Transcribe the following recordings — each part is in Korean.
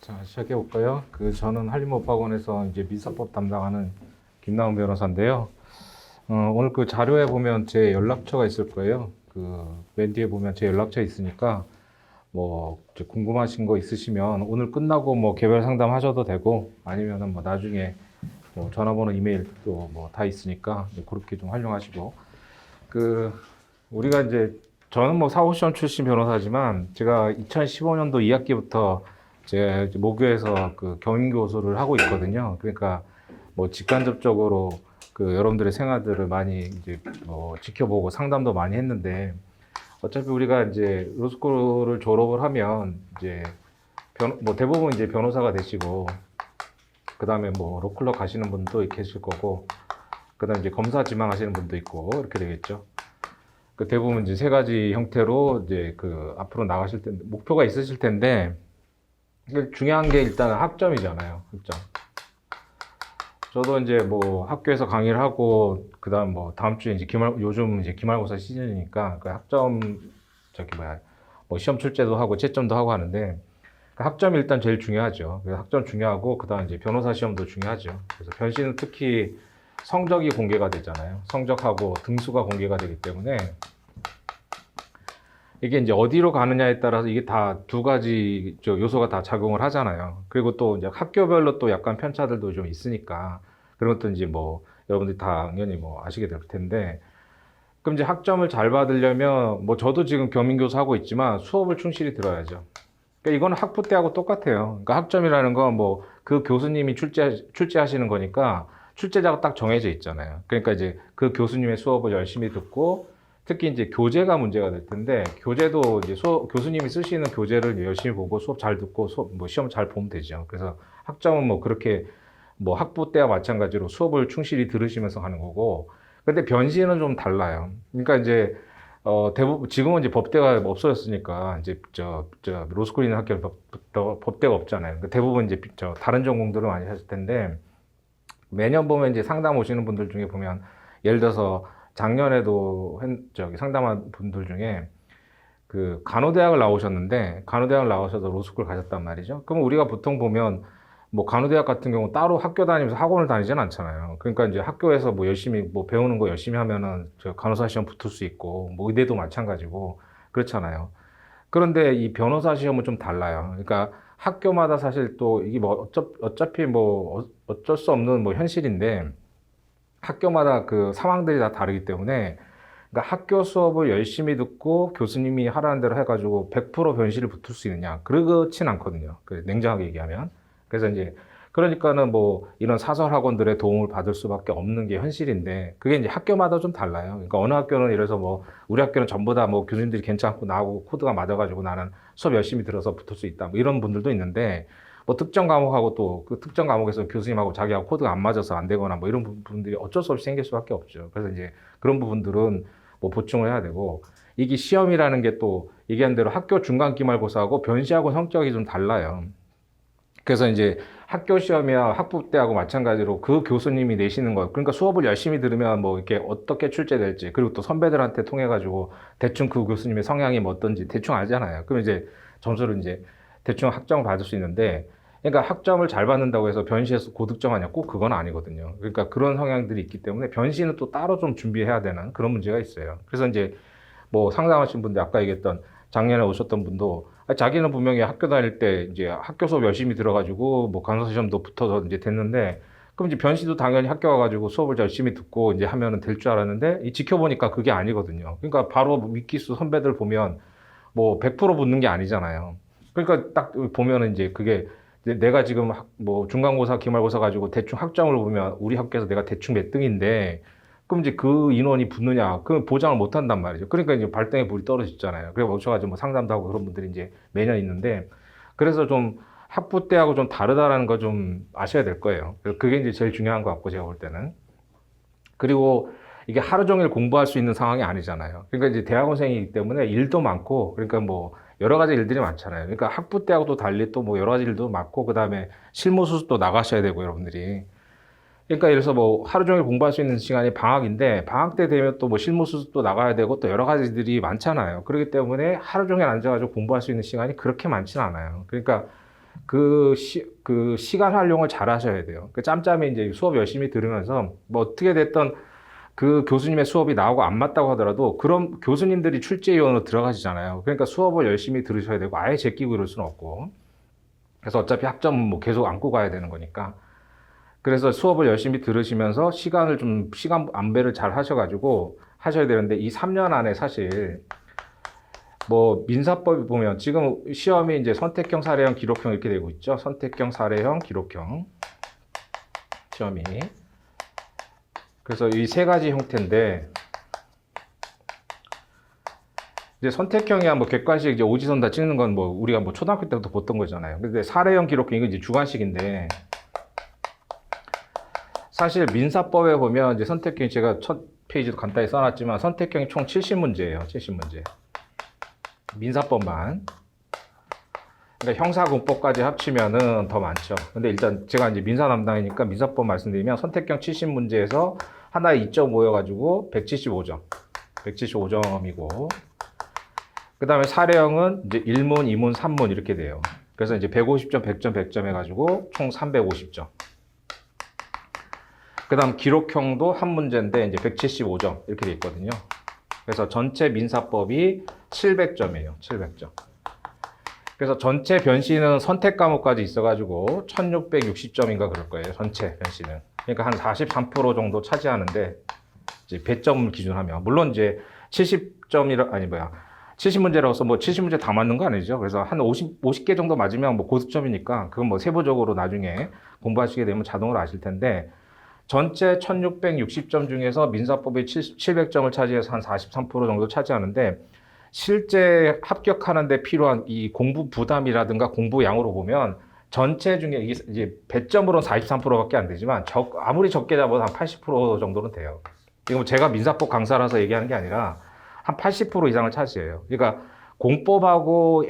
자, 시작해 볼까요? 저는 한림법학원에서 이제 민사법 담당하는 김나은 변호사인데요. 오늘 자료에 보면 제 연락처가 있을 거예요. 맨 뒤에 보면 제 연락처 있으니까 이제 궁금하신 거 있으시면 오늘 끝나고 개별 상담하셔도 되고 아니면은 나중에 전화번호, 이메일 또 다 있으니까 그렇게 좀 활용하시고 우리가 이제 저는 사법시험 출신 변호사지만 제가 2015년도 2학기부터 제가 이제 모교에서 겸임교수를 하고 있거든요. 그러니까 직간접적으로 여러분들의 생활들을 많이 이제 지켜보고 상담도 많이 했는데 어차피 우리가 이제 로스쿨을 졸업을 하면 이제 대부분 이제 변호사가 되시고 그다음에 로클럽 가시는 분도 계실 거고 그다음에 이제 검사 지망하시는 분도 있고 이렇게 되겠죠. 대부분 이제 세 가지 형태로 이제 앞으로 나가실 텐데 목표가 있으실 텐데 중요한 게 일단 학점이잖아요. 학점. 저도 이제 학교에서 강의를 하고 그다음 다음 주에 이제 요즘 이제 기말고사 시즌이니까 학점 시험 출제도 하고 채점도 하고 하는데 학점이 일단 제일 중요하죠. 그래서 학점 중요하고 그다음 이제 변호사 시험도 중요하죠. 그래서 변시는 특히 성적이 공개가 되잖아요. 성적하고 등수가 공개가 되기 때문에 이게 이제 어디로 가느냐에 따라서 이게 다 두 가지 요소가 다 작용을 하잖아요. 그리고 또 이제 학교별로 또 약간 편차들도 좀 있으니까 그런 것도 이제 여러분들이 당연히 아시게 될 텐데 그럼 이제 학점을 잘 받으려면 저도 지금 겸임교수 하고 있지만 수업을 충실히 들어야죠. 그러니까 이거는 학부 때하고 똑같아요. 그러니까 학점이라는 건 그 교수님이 출제하시는 거니까 출제자가 딱 정해져 있잖아요. 그러니까 이제 그 교수님의 수업을 열심히 듣고 특히 이제 교재가 문제가 될 텐데 교재도 이제 교수님이 쓰시는 교재를 열심히 보고 수업 잘 듣고 시험 잘 보면 되죠. 그래서 학점은 그렇게 학부 때와 마찬가지로 수업을 충실히 들으시면서 하는 거고 근데 변시는 좀 달라요. 그러니까 이제 대부분 지금은 이제 법대가 없어졌으니까 이제 로스쿨 있는 학교는 법대가 없잖아요. 그러니까 대부분 이제 다른 전공들을 많이 하실 텐데 매년 보면 이제 상담 오시는 분들 중에 보면 예를 들어서 작년에도 상담한 분들 중에 간호대학을 나오셨는데 간호대학을 나오셔서 로스쿨 가셨단 말이죠. 그럼 우리가 보통 보면 간호대학 같은 경우 따로 학교 다니면서 학원을 다니진 않잖아요. 그러니까 이제 학교에서 열심히 배우는 거 열심히 하면은 간호사 시험 붙을 수 있고 의대도 마찬가지고 그렇잖아요. 그런데 이 변호사 시험은 좀 달라요. 그러니까 학교마다 사실 또 이게 어차피 어쩔 수 없는 현실인데 학교마다 상황들이 다 다르기 때문에 그러니까 학교 수업을 열심히 듣고 교수님이 하라는 대로 해가지고 100% 변시를 붙을 수 있느냐 그렇진 않거든요. 냉정하게 얘기하면. 그래서 이제 그러니까는 이런 사설 학원들의 도움을 받을 수밖에 없는 게 현실인데 그게 이제 학교마다 좀 달라요. 그러니까 어느 학교는 이래서 우리 학교는 전부 다 교수님들이 괜찮고 나하고 코드가 맞아가지고 나는 수업 열심히 들어서 붙을 수 있다. 이런 분들도 있는데 특정 과목하고 또 그 특정 과목에서 교수님하고 자기하고 코드가 안 맞아서 안 되거나 이런 부분들이 어쩔 수 없이 생길 수밖에 없죠. 그래서 이제 그런 부분들은 보충을 해야 되고 이게 시험이라는 게 또 얘기한 대로 학교 중간 기말고사하고 변시하고 성격이 좀 달라요. 그래서 이제 학교 시험이야 학부 때하고 마찬가지로 그 교수님이 내시는 거 그러니까 수업을 열심히 들으면 이렇게 어떻게 출제될지 그리고 또 선배들한테 통해 가지고 대충 그 교수님의 성향이 어떤지 대충 알잖아요. 그럼 이제 점수를 이제 대충 학점을 받을 수 있는데 그러니까 학점을 잘 받는다고 해서 변시에서 고득점 하냐 꼭 그건 아니거든요. 그러니까 그런 성향들이 있기 때문에 변시는 또 따로 좀 준비해야 되는 그런 문제가 있어요. 그래서 이제 상담하신 분들 아까 얘기했던 작년에 오셨던 분도 자기는 분명히 학교 다닐 때 이제 학교 수업 열심히 들어가지고 간호사 시험도 붙어서 이제 됐는데 그럼 이제 변시도 당연히 학교 와가지고 수업을 열심히 듣고 이제 하면은 될 줄 알았는데 지켜보니까 그게 아니거든요. 그러니까 바로 위키수 선배들 보면 100% 붙는 게 아니잖아요. 그러니까 딱 보면은 이제 그게 내가 지금 중간고사, 기말고사 가지고 대충 학점을 보면 우리 학교에서 내가 대충 몇 등인데 그럼 이제 그 인원이 붙느냐? 그 보장을 못 한단 말이죠. 그러니까 이제 발등에 불이 떨어지잖아요. 그래서 오셔가지고 상담도 하고 그런 분들이 이제 매년 있는데 그래서 좀 학부 때하고 좀 다르다라는 거 좀 아셔야 될 거예요. 그게 이제 제일 중요한 것 같고 제가 볼 때는. 그리고 이게 하루 종일 공부할 수 있는 상황이 아니잖아요. 그러니까 이제 대학원생이기 때문에 일도 많고 그러니까 여러 가지 일들이 많잖아요. 그러니까 학부 때하고도 달리 또 여러 가지 일도 많고 그다음에 실무 수습도 나가셔야 되고 여러분들이. 그러니까 예를 들어서 하루 종일 공부할 수 있는 시간이 방학인데 방학 때 되면 또 실무 수습도 나가야 되고 또 여러 가지들이 많잖아요. 그렇기 때문에 하루 종일 앉아가지고 공부할 수 있는 시간이 그렇게 많지는 않아요. 그러니까 그 시간 활용을 잘 하셔야 돼요. 그 짬짬이 이제 수업 열심히 들으면서 뭐 어떻게 됐던 그 교수님의 수업이 나하고 안 맞다고 하더라도 그럼 교수님들이 출제위원으로 들어가시잖아요. 그러니까 수업을 열심히 들으셔야 되고 아예 제끼고 이럴 수는 없고. 그래서 어차피 학점은 뭐 계속 안고 가야 되는 거니까. 그래서 수업을 열심히 들으시면서 시간 안배를 잘 하셔가지고 하셔야 되는데 이 3년 안에 사실 뭐 민사법에 보면 지금 시험이 이제 선택형, 사례형, 기록형 이렇게 되고 있죠. 선택형, 사례형, 기록형 시험이. 그래서 이 세 가지 형태인데 이제 선택형이야 뭐 객관식 이제 오지선 다 찍는 건 뭐 우리가 뭐 초등학교 때부터 봤던 거잖아요. 근데 사례형, 기록형 이건 이제 주관식인데 사실 민사법에 보면 이제 선택형이 제가 첫 페이지도 간단히 써놨지만 선택형이 총 70문제예요. 70문제. 민사법만. 그러니까 형사공법까지 합치면은 더 많죠. 근데 일단 제가 이제 민사 담당이니까 민사법 말씀드리면 선택형 70문제에서 하나에 2.5여가지고 175점. 175점이고. 그 다음에 사례형은 이제 1문, 2문, 3문 이렇게 돼요. 그래서 이제 150점, 100점, 100점 해가지고 총 350점. 그 다음 기록형도 한 문제인데 이제 175점 이렇게 돼 있거든요. 그래서 전체 민사법이 700점이에요. 700점. 그래서 전체 변시는 선택 과목까지 있어가지고 1660점인가 그럴 거예요. 전체 변시는. 그러니까 한 43% 정도 차지하는데 이제 배점 기준하면 물론 이제 70점이라 아니 뭐야 70문제라고 해서 뭐 70문제 다 맞는 거 아니죠. 그래서 한 50개 정도 맞으면 뭐 고득점이니까 그건 뭐 세부적으로 나중에 공부하시게 되면 자동으로 아실 텐데 전체 1660점 중에서 민사법이 700점을 차지해서 한 43% 정도 차지하는데 실제 합격하는데 필요한 이 공부 부담이라든가 공부 양으로 보면 전체 중에 이제 배점으로는 43%밖에 안 되지만 아무리 적게 잡아도 한 80% 정도는 돼요. 이거 제가 민사법 강사라서 얘기하는 게 아니라 한 80% 이상을 차지해요. 그러니까 공법하고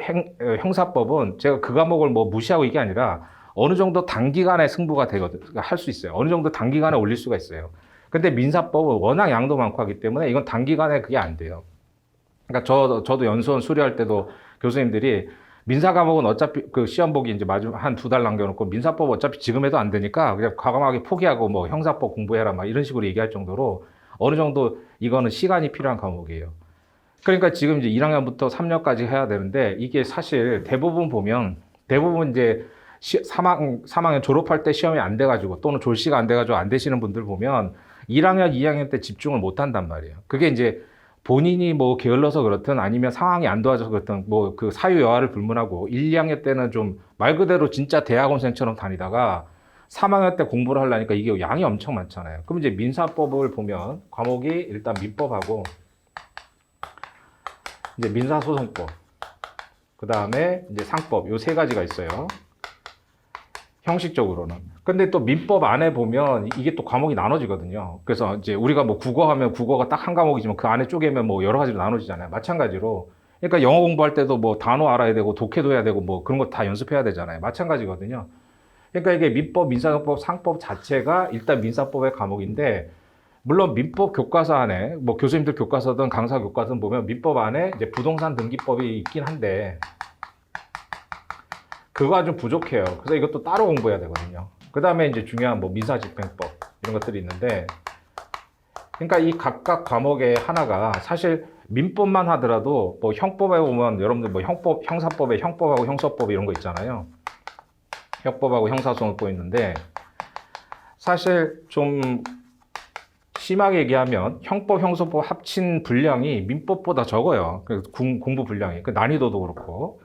형사법은 제가 그 과목을 뭐 무시하고 이게 아니라 어느 정도 단기간에 승부가 되거든, 할 수 있어요. 어느 정도 단기간에 올릴 수가 있어요. 근데 민사법은 워낙 양도 많고 하기 때문에 이건 단기간에 그게 안 돼요. 그러니까 저도 연수원 수료할 때도 교수님들이 민사 과목은 어차피 그 시험 보기 이제 마지막 한 2달 남겨놓고 민사법 어차피 지금 해도 안 되니까 그냥 과감하게 포기하고 뭐 형사법 공부해라 막 이런 식으로 얘기할 정도로 어느 정도 이거는 시간이 필요한 과목이에요. 그러니까 지금 이제 1학년부터 3년까지 해야 되는데 이게 사실 대부분 이제 3학년 졸업할 때 시험이 안 돼가지고 또는 졸시가 안 돼가지고 안 되시는 분들 보면 1학년, 2학년 때 집중을 못 한단 말이에요. 그게 이제 본인이 뭐 게을러서 그렇든 아니면 상황이 안 도와줘서 그렇든 뭐 그 사유 여하를 불문하고 1, 2학년 때는 좀 말 그대로 진짜 대학원생처럼 다니다가 3학년 때 공부를 하려니까 이게 양이 엄청 많잖아요. 그럼 이제 민사법을 보면 과목이 일단 민법하고 이제 민사소송법, 그 다음에 이제 상법 요 세 가지가 있어요. 형식적으로는. 근데 또 민법 안에 보면 이게 또 과목이 나눠지거든요. 그래서 이제 우리가 뭐 국어 하면 국어가 딱 한 과목이지만 그 안에 쪼개면 뭐 여러 가지로 나눠지잖아요. 마찬가지로. 그러니까 영어 공부할 때도 뭐 단어 알아야 되고 독해도 해야 되고 뭐 그런 거 다 연습해야 되잖아요. 마찬가지거든요. 그러니까 이게 민법, 민사소송법, 상법 자체가 일단 민사법의 과목인데 물론 민법 교과서 안에 뭐 교수님들 교과서든 강사 교과서든 보면 민법 안에 이제 부동산 등기법이 있긴 한데 그거가 좀 부족해요. 그래서 이것도 따로 공부해야 되거든요. 그 다음에 이제 중요한 뭐 민사집행법 이런 것들이 있는데, 그러니까 이 각각 과목의 하나가 사실 민법만 하더라도 뭐 형법에 보면 여러분들 뭐 형사법에 형법하고 형사법 이런 거 있잖아요. 형법하고 형사소송법 있는데 사실 좀 심하게 얘기하면 형법, 형사법 합친 분량이 민법보다 적어요. 공부 분량이. 그 난이도도 그렇고.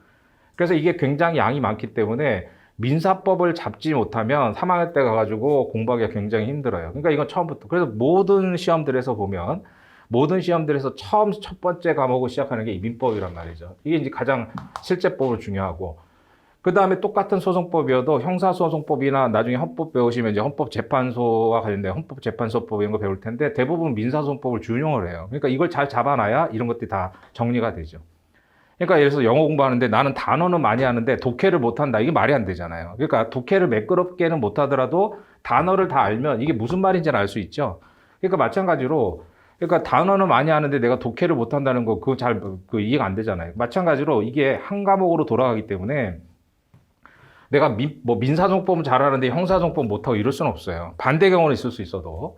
그래서 이게 굉장히 양이 많기 때문에 민사법을 잡지 못하면 3학년 때 가가지고 공부하기가 굉장히 힘들어요. 그러니까 이건 처음부터. 그래서 모든 시험들에서 첫 번째 과목을 시작하는 게 이 민법이란 말이죠. 이게 이제 가장 실제법으로 중요하고. 그 다음에 똑같은 소송법이어도 형사소송법이나 나중에 헌법 배우시면 이제 헌법재판소와 관련된 헌법재판소법 이런 거 배울 텐데 대부분 민사소송법을 준용을 해요. 그러니까 이걸 잘 잡아놔야 이런 것들이 다 정리가 되죠. 그러니까 예를 들어서 영어 공부하는데 나는 단어는 많이 하는데 독해를 못한다. 이게 말이 안 되잖아요. 그러니까 독해를 매끄럽게는 못하더라도 단어를 다 알면 이게 무슨 말인지는 알 수 있죠. 그러니까 마찬가지로 그러니까 단어는 많이 하는데 내가 독해를 못한다는 거 그거 잘 이해가 안 되잖아요. 마찬가지로 이게 한 과목으로 돌아가기 때문에 내가 뭐 민사정법은 잘하는데 형사정법 못하고 이럴 수는 없어요. 반대 경우는 있을 수 있어도.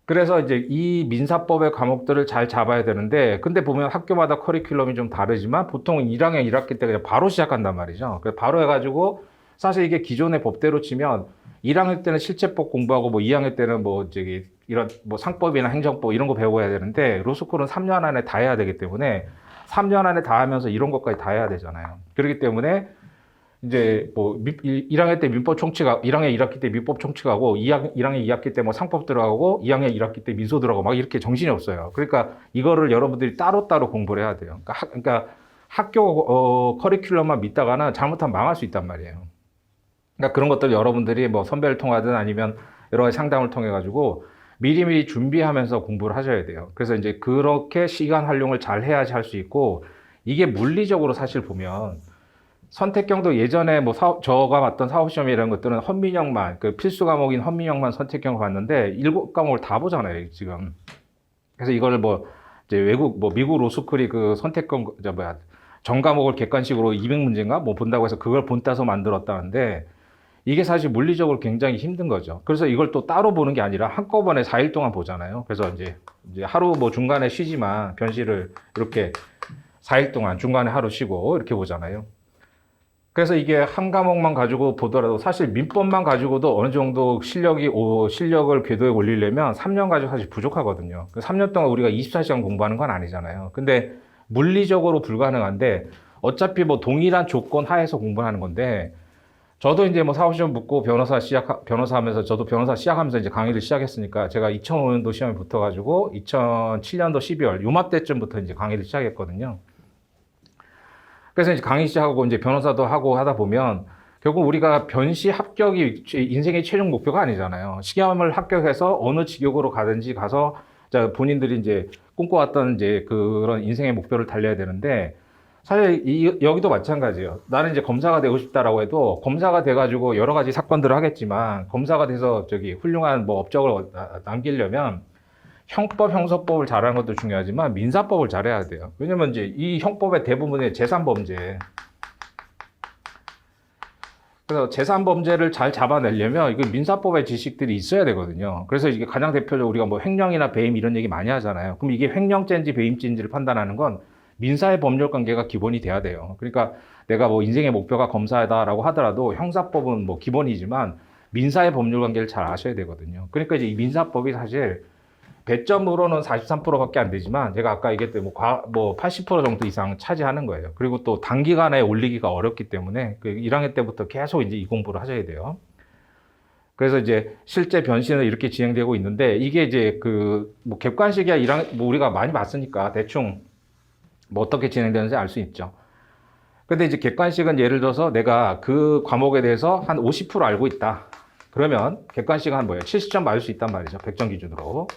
그래서 이제 이 민사법의 과목들을 잘 잡아야 되는데, 근데 보면 학교마다 커리큘럼이 좀 다르지만 보통 1학년 1학기 때 그냥 바로 시작한단 말이죠. 그래서 바로 해가지고 사실 이게 기존의 법대로 치면 1학년 때는 실제법 공부하고 뭐 2학년 때는 뭐 저기 이런 뭐 상법이나 행정법 이런 거 배워야 되는데, 로스쿨은 3년 안에 다 해야 되기 때문에 3년 안에 다 하면서 이런 것까지 다 해야 되잖아요. 그렇기 때문에 이제 뭐 1학년 때 민법 총칙하고 1학년 1학기 때 민법 총칙하고 1학년 2학기 때 뭐 상법 들어가고 2학년 1학기 때 민소 들어가고 막 이렇게 정신이 없어요. 그러니까 이거를 여러분들이 따로따로 공부를 해야 돼요. 그러니까 학교 커리큘럼만 믿다가는 잘못하면 망할 수 있단 말이에요. 그러니까 그런 것들 여러분들이 뭐 선배를 통하든 아니면 여러 가지 상담을 통해 가지고 미리미리 준비하면서 공부를 하셔야 돼요. 그래서 이제 그렇게 시간 활용을 잘 해야지 할 수 있고, 이게 물리적으로 사실 보면 선택형도 예전에 뭐 저가 봤던 사업시험 이런 것들은 헌민형만, 그 필수 과목인 헌민형만 선택형을 봤는데 7과목을 다 보잖아요, 지금. 그래서 이거를 뭐 이제 뭐 미국 로스쿨이 그 선택형, 전 과목을 객관식으로 200문제인가 뭐 본다고 해서 그걸 본따서 만들었다는데, 이게 사실 물리적으로 굉장히 힘든 거죠. 그래서 이걸 또 따로 보는 게 아니라 한꺼번에 4일 동안 보잖아요. 그래서 이제 하루 뭐 중간에 쉬지만 변시를 이렇게 4일 동안 중간에 하루 쉬고 이렇게 보잖아요. 그래서 이게 한 과목만 가지고 보더라도 사실 민법만 가지고도 어느 정도 실력을 궤도에 올리려면 3년 가지고 사실 부족하거든요. 3년 동안 우리가 24시간 공부하는 건 아니잖아요. 근데 물리적으로 불가능한데 어차피 뭐 동일한 조건 하에서 공부하는 건데, 저도 이제 뭐 사법시험 붙고 변호사 하면서 저도 변호사 시작하면서 이제 강의를 시작했으니까 제가 2005년도 시험에 붙어가지고 2007년도 12월 요맘때쯤부터 이제 강의를 시작했거든요. 그래서 이제 강의 시작하고 이제 변호사도 하고 하다 보면 결국 우리가 변시 합격이 인생의 최종 목표가 아니잖아요. 시험을 합격해서 어느 직역으로 가든지 가서 본인들이 이제 꿈꿔왔던 이제 그런 인생의 목표를 달려야 되는데, 사실 여기도 마찬가지예요. 나는 이제 검사가 되고 싶다라고 해도 검사가 돼가지고 여러 가지 사건들을 하겠지만, 검사가 돼서 저기 훌륭한 뭐 업적을 남기려면 형법, 형사법을 잘하는 것도 중요하지만 민사법을 잘해야 돼요. 왜냐면 이제 이 형법의 대부분의 재산범죄. 그래서 재산범죄를 잘 잡아내려면 이거 민사법의 지식들이 있어야 되거든요. 그래서 이게 가장 대표적으로 우리가 뭐 횡령이나 배임 이런 얘기 많이 하잖아요. 그럼 이게 횡령죄인지 배임죄인지를 판단하는 건 민사의 법률 관계가 기본이 돼야 돼요. 그러니까 내가 뭐 인생의 목표가 검사다라고 하더라도 형사법은 뭐 기본이지만 민사의 법률 관계를 잘 아셔야 되거든요. 그러니까 이제 이 민사법이 사실 배점으로는 43%밖에 안 되지만 제가 아까 얘기했던 뭐 80% 정도 이상 차지하는 거예요. 그리고 또 단기간에 올리기가 어렵기 때문에 그 1학년 때부터 계속 이제 이 공부를 하셔야 돼요. 그래서 이제 실제 변신은 이렇게 진행되고 있는데, 이게 이제 그 뭐 객관식이야 1학년 뭐 우리가 많이 봤으니까 대충 뭐 어떻게 진행되는지 알 수 있죠. 근데 이제 객관식은 예를 들어서 내가 그 과목에 대해서 한 50% 알고 있다. 그러면 객관식은 한 뭐예요? 70점 맞을 수 있단 말이죠. 100점 기준으로.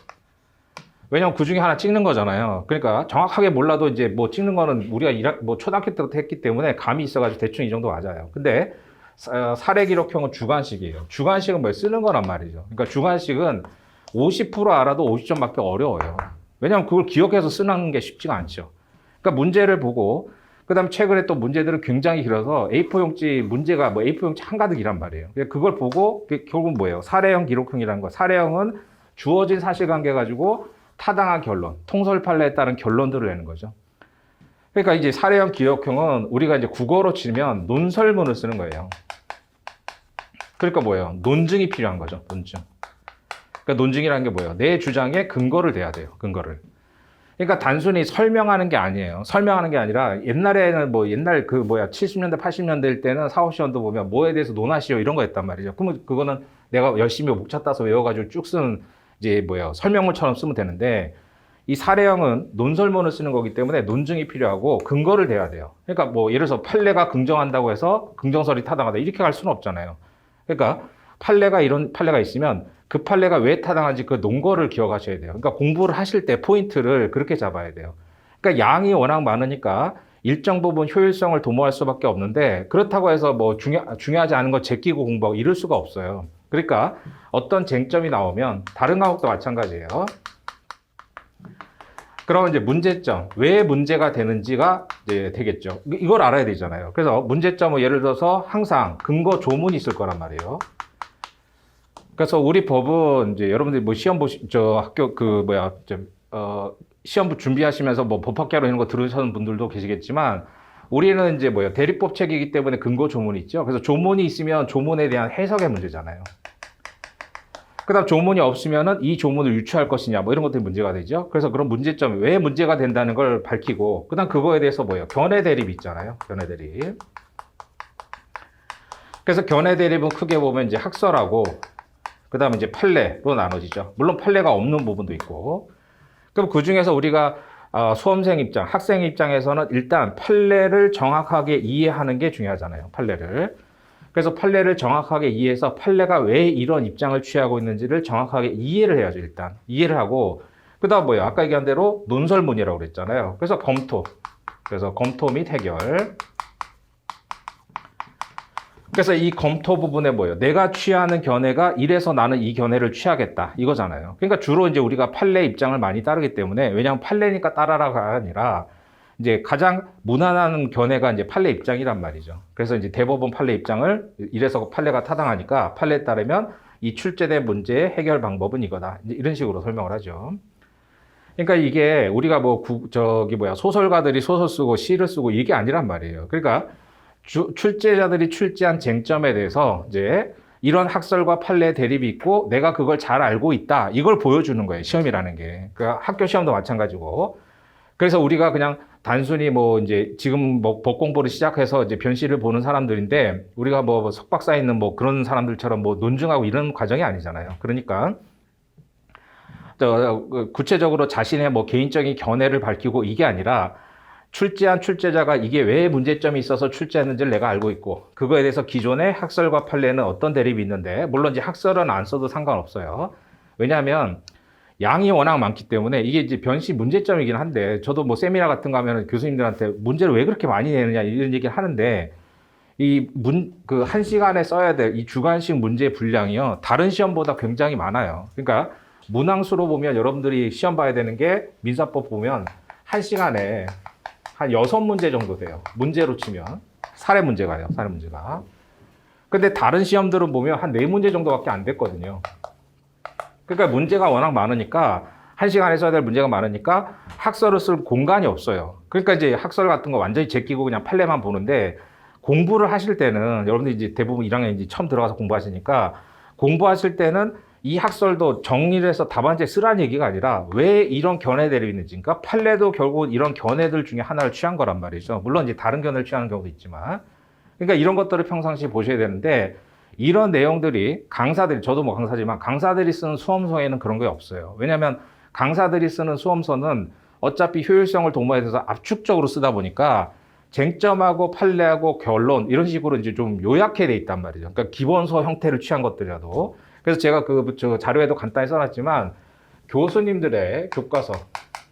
왜냐면 그 중에 하나 찍는 거잖아요. 그러니까 정확하게 몰라도 이제 뭐 찍는 거는 우리가 뭐 초등학교 때부터 했기 때문에 감이 있어가지고 대충 이 정도 맞아요. 근데 사례 기록형은 주관식이에요. 주관식은 뭐 쓰는 거란 말이죠. 그러니까 주관식은 50% 알아도 50점 맞기 어려워요. 왜냐면 그걸 기억해서 쓰는 게 쉽지가 않죠. 그러니까 문제를 보고, 그 다음에 최근에 또 문제들은 굉장히 길어서 A4용지 문제가 뭐 A4용지 한가득이란 말이에요. 그걸 보고 결국 뭐예요? 사례형 기록형이라는 거. 사례형은 주어진 사실관계 가지고 타당한 결론, 통설 판례에 따른 결론들을 내는 거죠. 그러니까 이제 사례형 기록형은 우리가 이제 국어로 치면 논설문을 쓰는 거예요. 그러니까 뭐예요? 논증이 필요한 거죠. 논증. 그러니까 논증이라는 게 뭐예요? 내 주장에 근거를 대야 돼요. 근거를. 그러니까 단순히 설명하는 게 아니에요. 설명하는 게 아니라 옛날에는 뭐 옛날 70년대, 80년대일 때는 사법시험도 보면 뭐에 대해서 논하시오 이런 거였단 말이죠. 그러면 그거는 내가 열심히 목차 따서 외워가지고 쭉 쓰는 이제 설명문처럼 쓰면 되는데, 이 사례형은 논설문을 쓰는 거기 때문에 논증이 필요하고 근거를 대야 돼요. 그러니까 뭐 예를 들어서 판례가 긍정한다고 해서 긍정설이 타당하다 이렇게 갈 수는 없잖아요. 그러니까 이런 판례가 있으면 그 판례가 왜 타당한지 그 논거를 기억하셔야 돼요. 그러니까 공부를 하실 때 포인트를 그렇게 잡아야 돼요. 그러니까 양이 워낙 많으니까 일정 부분 효율성을 도모할 수밖에 없는데, 그렇다고 해서 뭐 중요하지 않은 거 제끼고 공부하고 이럴 수가 없어요. 그러니까 어떤 쟁점이 나오면 다른 과목도 마찬가지예요. 그러면 이제 문제점, 왜 문제가 되는지가 이제 되겠죠. 이걸 알아야 되잖아요. 그래서 문제점은 예를 들어서 항상 근거 조문이 있을 거란 말이에요. 그래서 우리 법은 이제 여러분들이 뭐 시험 학교 시험 준비하시면서 뭐 법학개론 이런 거 들으시는 분들도 계시겠지만 우리는 이제 대리법책이기 때문에 근거 조문이 있죠. 그래서 조문이 있으면 조문에 대한 해석의 문제잖아요. 그다음 조문이 없으면은 이 조문을 유추할 것이냐 뭐 이런 것들이 문제가 되죠. 그래서 그런 문제점이 왜 문제가 된다는 걸 밝히고 그다음 그거에 대해서 견해 대립이 있잖아요. 견해 대립. 그래서 견해 대립은 크게 보면 이제 학설하고 그다음에 이제 판례로 나눠지죠. 물론 판례가 없는 부분도 있고. 그럼 그 중에서 우리가 수험생 입장, 학생 입장에서는 일단 판례를 정확하게 이해하는 게 중요하잖아요. 판례를. 그래서 판례를 정확하게 이해해서 판례가 왜 이런 입장을 취하고 있는지를 정확하게 이해를 해야죠. 일단 이해를 하고 그다음 아까 얘기한 대로 논설문이라고 그랬잖아요. 그래서 검토. 그래서 검토 및 해결. 그래서 이 검토 부분에 내가 취하는 견해가 이래서 나는 이 견해를 취하겠다 이거잖아요. 그러니까 주로 이제 우리가 판례 입장을 많이 따르기 때문에 왜냐하면 판례니까 따라라가 아니라 이제 가장 무난한 견해가 이제 판례 입장이란 말이죠. 그래서 이제 대법원 판례 입장을 이래서 판례가 타당하니까 판례에 따르면 이 출제된 문제의 해결 방법은 이거다. 이제 이런 식으로 설명을 하죠. 그러니까 이게 우리가 소설가들이 소설 쓰고 시를 쓰고 이게 아니란 말이에요. 그러니까 출제자들이 출제한 쟁점에 대해서 이제 이런 학설과 판례 대립이 있고 내가 그걸 잘 알고 있다. 이걸 보여주는 거예요. 시험이라는 게. 그러니까 학교 시험도 마찬가지고. 그래서 우리가 그냥 단순히 이제 지금 법 공부를 시작해서 이제 변시를 보는 사람들인데 우리가 석박사 있는 그런 사람들처럼 논증하고 이런 과정이 아니잖아요. 그러니까 구체적으로 자신의 개인적인 견해를 밝히고 이게 아니라 출제한 출제자가 이게 왜 문제점이 있어서 출제했는지를 내가 알고 있고 그거에 대해서 기존의 학설과 판례는 어떤 대립이 있는데 물론 이제 학설은 안 써도 상관없어요. 왜냐하면 양이 워낙 많기 때문에 이게 이제 변시 문제점이긴 한데 저도 세미나 같은 거 하면 교수님들한테 문제를 왜 그렇게 많이 내느냐 이런 얘기를 하는데 그 한 시간에 써야 될 이 주관식 문제 분량이요 다른 시험보다 굉장히 많아요. 그러니까 문항수로 보면 여러분들이 시험 봐야 되는 게 민사법 보면 한 시간에 한 6문제 정도 돼요. 문제로 치면 사례 문제가요. 사례 문제가. 근데 다른 시험들은 보면 한 4문제 정도밖에 안 됐거든요. 그러니까 문제가 워낙 많으니까 한 시간에 써야 될 문제가 많으니까 학설을 쓸 공간이 없어요. 그러니까 이제 학설 같은 거 완전히 제끼고 그냥 판례만 보는데 공부를 하실 때는 여러분들이 이제 대부분 1학년 이제 처음 들어가서 공부하시니까 공부하실 때는 이 학설도 정리를 해서 답안지에 쓰라는 얘기가 아니라 왜 이런 견해 대립이 있는지. 그러니까 판례도 결국 이런 견해들 중에 하나를 취한 거란 말이죠. 물론 이제 다른 견해를 취하는 경우도 있지만. 그러니까 이런 것들을 평상시에 보셔야 되는데 이런 내용들이 강사들이, 저도 강사지만 강사들이 쓰는 수험서에는 그런 게 없어요. 왜냐하면 강사들이 쓰는 수험서는 어차피 효율성을 도모해서 압축적으로 쓰다 보니까 쟁점하고 판례하고 결론 이런 식으로 이제 좀 요약해 돼 있단 말이죠. 그러니까 기본서 형태를 취한 것들이라도. 그래서 제가 자료에도 간단히 써놨지만 교수님들의 교과서,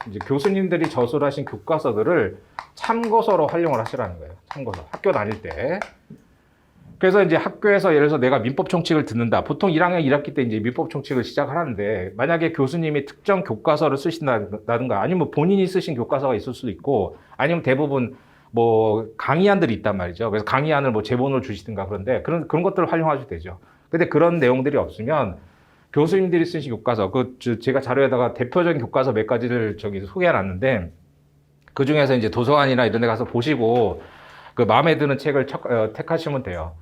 이제 교수님들이 저술을 하신 교과서들을 참고서로 활용을 하시라는 거예요. 참고서. 학교 다닐 때. 그래서 이제 학교에서 예를 들어서 내가 민법 총칙을 듣는다. 보통 1학년 1학기 때 이제 민법 총칙을 시작을 하는데 만약에 교수님이 특정 교과서를 쓰신다든가 아니면 본인이 쓰신 교과서가 있을 수도 있고 아니면 대부분 강의안들이 있단 말이죠. 그래서 강의안을 제본을 주시든가 그런데 그런 것들을 활용하셔도 되죠. 근데 그런 내용들이 없으면 교수님들이 쓰신 교과서, 제가 자료에다가 대표적인 교과서 몇 가지를 소개해 놨는데 그 중에서 이제 도서관이나 이런 데 가서 보시고 그 마음에 드는 책을 택하시면 돼요.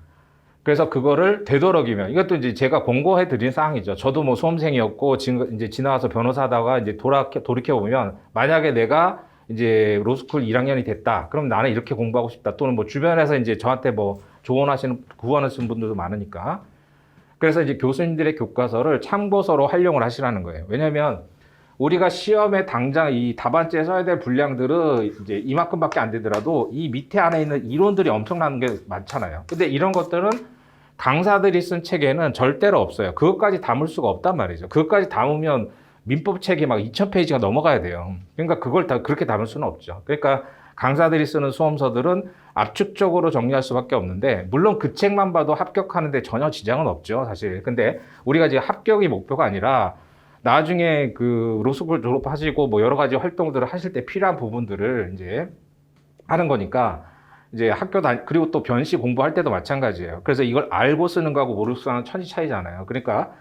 그래서 그거를 되도록이면 이것도 이제 제가 공고해 드린 사항이죠. 저도 수험생이었고 지금 이제 지나와서 변호사 하다가 이제 돌이켜 보면 만약에 내가 이제 로스쿨 1학년이 됐다. 그럼 나는 이렇게 공부하고 싶다. 또는 주변에서 이제 저한테 구원하시는 분들도 많으니까. 그래서 이제 교수님들의 교과서를 참고서로 활용을 하시라는 거예요. 왜냐면 우리가 시험에 당장 이 답안지에 써야 될 분량들은 이제 이만큼밖에 안 되더라도 이 밑에 안에 있는 이론들이 엄청난 게 많잖아요. 근데 이런 것들은 강사들이 쓴 책에는 절대로 없어요. 그것까지 담을 수가 없단 말이죠. 그것까지 담으면 민법 책이 2000페이지가 넘어가야 돼요. 그러니까 그걸 다 그렇게 담을 수는 없죠. 그러니까 강사들이 쓰는 수험서들은 압축적으로 정리할 수밖에 없는데 물론 그 책만 봐도 합격하는데 전혀 지장은 없죠, 사실. 근데 우리가 지금 합격이 목표가 아니라 나중에 그 로스쿨 졸업하시고 뭐 여러 가지 활동들을 하실 때 필요한 부분들을 이제 하는 거니까 이제 그리고 또 변시 공부할 때도 마찬가지예요. 그래서 이걸 알고 쓰는 거하고 모르고 쓰는 천지 차이잖아요. 그러니까